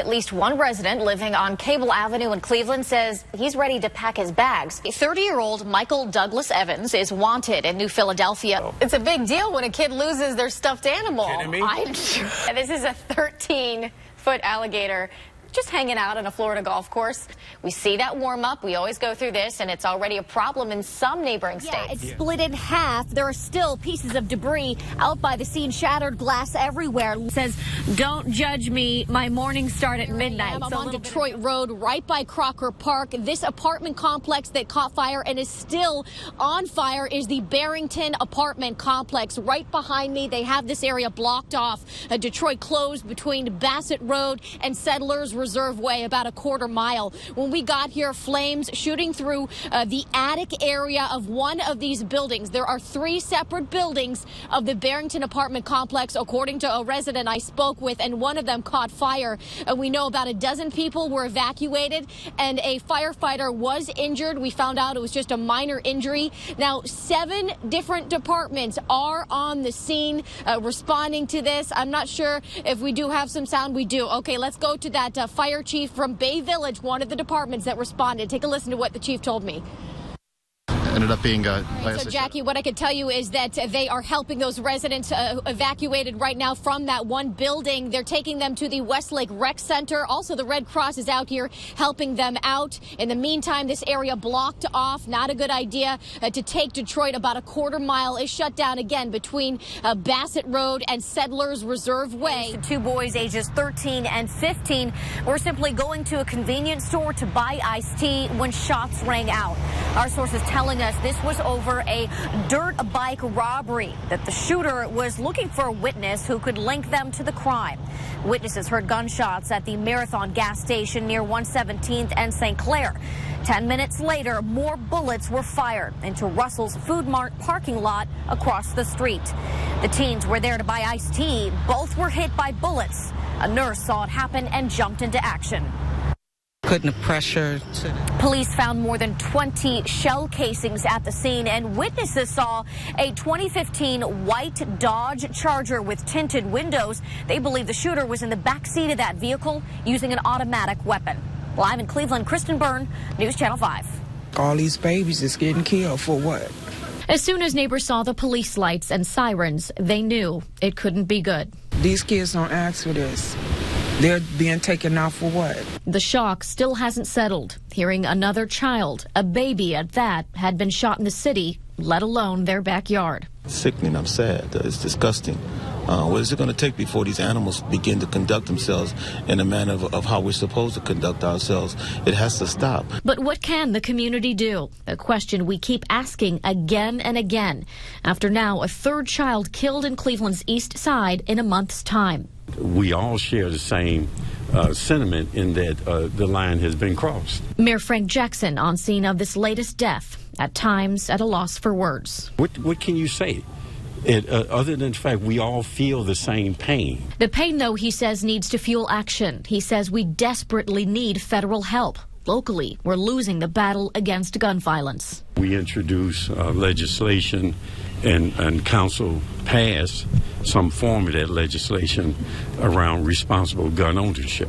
At least one resident living on Cable Avenue in Cleveland says he's ready to pack his bags. 30-year-old Michael Douglas Evans is wanted in New Philadelphia. It's a big deal when a kid loses their stuffed animal. Kidding me? This is a 13-foot alligator just hanging out on a Florida golf course. We see that warm up. We always go through this, and it's already a problem in some neighboring states. It's split in half. There are still pieces of debris out by the scene, shattered glass everywhere. It says, "Don't judge me. My mornings start at midnight." I'm on Detroit Road, right by Crocker Park. This apartment complex that caught fire and is still on fire is the Barrington apartment complex. Right behind me, they have this area blocked off. Detroit closed between Bassett Road and Settlers Reserve Way, about a quarter mile. When we got here, flames shooting through the attic area of one of these buildings. There are 3 separate buildings of the Barrington apartment complex, according to a resident I spoke with, and one of them caught fire. We know about a dozen people were evacuated, and a firefighter was injured. We found out it was just a minor injury. Now, 7 different departments are on the scene responding to this. I'm not sure if we do have some sound. We do. Okay, let's go to that fire chief from Bay Village, one of the departments that responded. Take a listen to what the chief told me. Ended up being So, Jackie, what I could tell you is that they are helping those residents evacuated right now from that one building. They're taking them to the Westlake Rec Center. Also, the Red Cross is out here helping them out. In the meantime, this area blocked off. Not a good idea to take Detroit. About a quarter mile is shut down again between Bassett Road and Settlers Reserve Way. 2 boys ages 13 and 15 were simply going to a convenience store to buy iced tea when shots rang out. Our sources telling us this was over a dirt bike robbery, that the shooter was looking for a witness who could link them to the crime. Witnesses heard gunshots at the Marathon gas station near 117th and St. Clair. 10 minutes later, more bullets were fired into Russell's Food Mart parking lot across the street. The teens were there to buy iced tea. Both were hit by bullets. A nurse saw it happen and jumped into action. Putting the pressure to... Police found more than 20 shell casings at the scene, and witnesses saw a 2015 white Dodge Charger with tinted windows. They believe the shooter was in the back seat of that vehicle using an automatic weapon. Live in Cleveland, Kristin Byrne, News Channel 5. All these babies is getting killed for what? As soon as neighbors saw the police lights and sirens, they knew it couldn't be good. These kids don't ask for this. They're being taken out for what? The shock still hasn't settled. Hearing another child, a baby at that, had been shot in the city, let alone their backyard. It's sickening. I'm sad. It's disgusting. What is it going to take before these animals begin to conduct themselves in a manner of how we're supposed to conduct ourselves? It has to stop. But what can the community do? A question we keep asking again and again. After now, a 3rd child killed in Cleveland's East Side in a month's time. We all share the same sentiment in that the line has been crossed. Mayor Frank Jackson on scene of this latest death, at times at a loss for words. What can you say? Other than the fact we all feel the same pain. The pain, though, he says, needs to fuel action. He says we desperately need federal help. Locally, we're losing the battle against gun violence. We introduce legislation and council passed some form of that legislation around responsible gun ownership.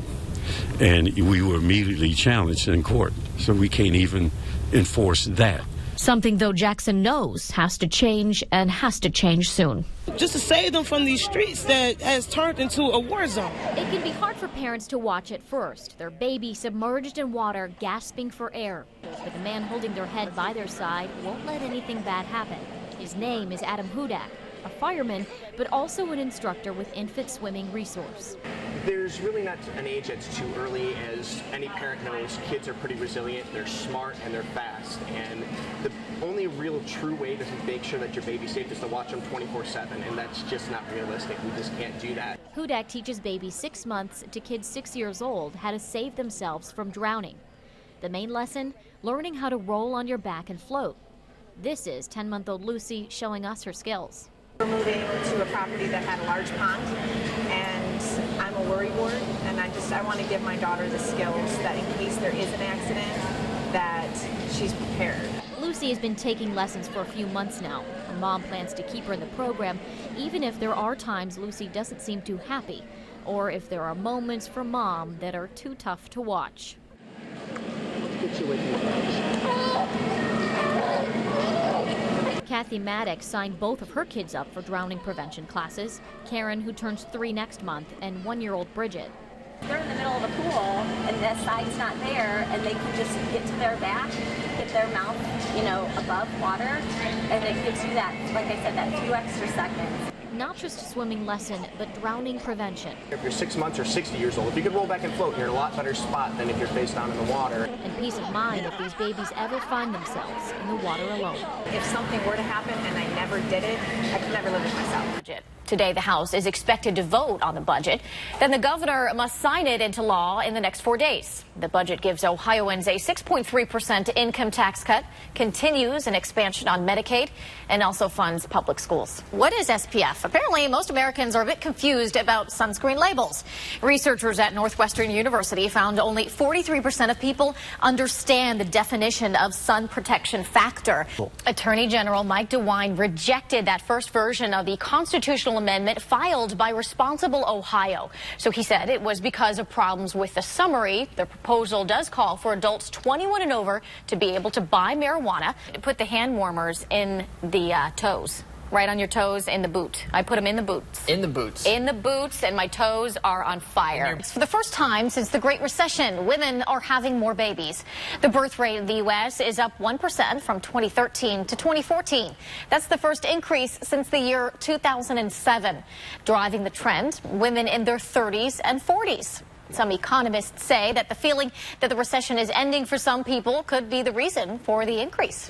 And we were immediately challenged in court, so we can't even enforce that. Something, though, Jackson knows has to change and has to change soon. Just to save them from these streets that has turned into a war zone. It can be hard for parents to watch at first, their baby submerged in water, gasping for air. But the man holding their head by their side won't let anything bad happen. His name is Adam Hudak, a fireman, but also an instructor with Infant Swimming Resource. There's really not an age that's too early. As any parent knows, kids are pretty resilient, they're smart, and they're fast. And the only real true way to make sure that your baby's safe is to watch them 24/7, and that's just not realistic. We just can't do that. Hudak teaches babies 6 months to kids 6 years old how to save themselves from drowning. The main lesson, learning how to roll on your back and float. This is 10-month-old Lucy showing us her skills. We're moving to a property that had a large pond, and I'm a worrywart, and I want to give my daughter the skills that in case there is an accident, that she's prepared. Lucy has been taking lessons for a few months now. Her mom plans to keep her in the program, even if there are times Lucy doesn't seem too happy, or if there are moments for mom that are too tough to watch. Kathy Maddox signed both of her kids up for drowning prevention classes, Karen, who turns 3 next month, and 1-year-old Bridget. They're in the middle of a pool and the side's not there, and they can just get to their back, get their mouth, above water, and it gives you that, like I said, that few extra seconds. Not just a swimming lesson, but drowning prevention. If you're 6 months or 60 years old, if you could roll back and float, you're in a lot better spot than if you're face down in the water. And peace of mind if these babies ever find themselves in the water alone. If something were to happen and I never did it, I could never live with myself. Today, the House is expected to vote on the budget. Then the governor must sign it into law in the next 4 days. The budget gives Ohioans a 6.3% income tax cut, continues an expansion on Medicaid, and also funds public schools. What is SPF? Apparently, most Americans are a bit confused about sunscreen labels. Researchers at Northwestern University found only 43% of people understand the definition of sun protection factor. Attorney General Mike DeWine rejected that first version of the constitutional amendment filed by Responsible Ohio. So he said it was because of problems with the summary. The proposal does call for adults 21 and over to be able to buy marijuana. Put the hand warmers in the toes. Right on your toes in the boot. I put them in the boots. In the boots. In the boots, and my toes are on fire. For the first time since the Great Recession, women are having more babies. The birth rate in the U.S. is up 1% from 2013 to 2014. That's the first increase since the year 2007. Driving the trend, women in their 30s and 40s. Some economists say that the feeling that the recession is ending for some people could be the reason for the increase.